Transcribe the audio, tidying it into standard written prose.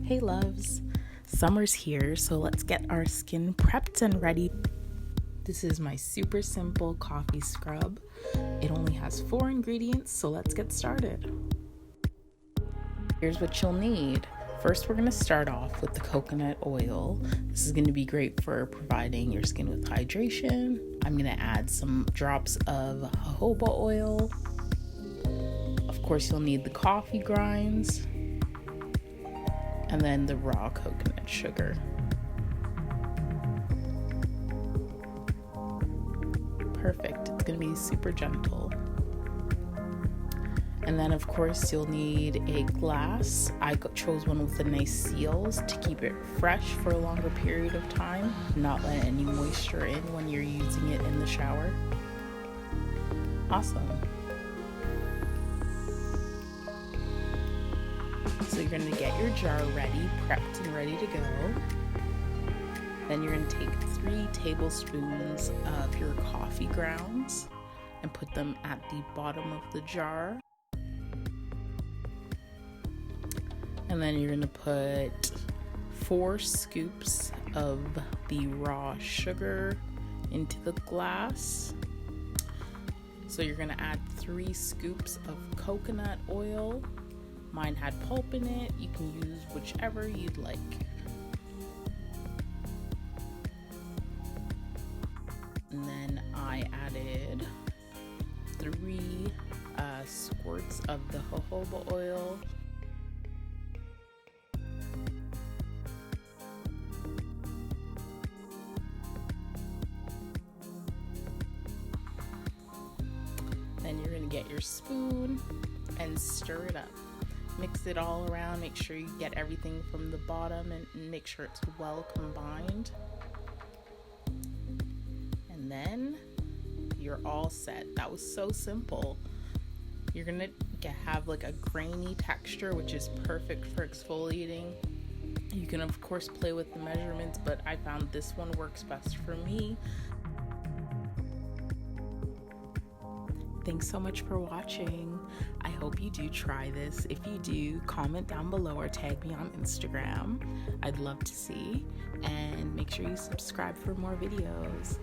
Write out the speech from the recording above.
Hey loves, summer's here, so let's get our skin prepped and ready. This is my super simple coffee scrub. It only has 4 ingredients, so let's get started. Here's what you'll need. First, we're going to start off with the coconut oil. This is going to be great for providing your skin with hydration. I'm going to add some drops of jojoba oil. Of course, you'll need the coffee grinds. And then the raw coconut sugar. Perfect. It's going to be super gentle. And then, of course, you'll need a glass. I chose one with the nice seals to keep it fresh for a longer period of time, not let any moisture in when you're using it in the shower. Awesome. So you're going to get your jar ready, prepped and ready to go. Then you're going to take 3 tablespoons of your coffee grounds and put them at the bottom of the jar. And then you're going to put 4 scoops of the raw sugar into the glass. So you're going to add 3 scoops of coconut oil. Mine had pulp in it. You can use whichever you'd like. And then I added 3 squirts of the jojoba oil. Then you're going to get your spoon and stir it up. Mix it all around, make sure you get everything from the bottom and make sure it's well combined. And then you're all set. That was so simple. You're gonna have like a grainy texture, which is perfect for exfoliating. You can of course play with the measurements, but I found this one works best for me. Thanks so much for watching. I hope you do try this. If you do, comment down below or tag me on Instagram. I'd love to see. And make sure you subscribe for more videos.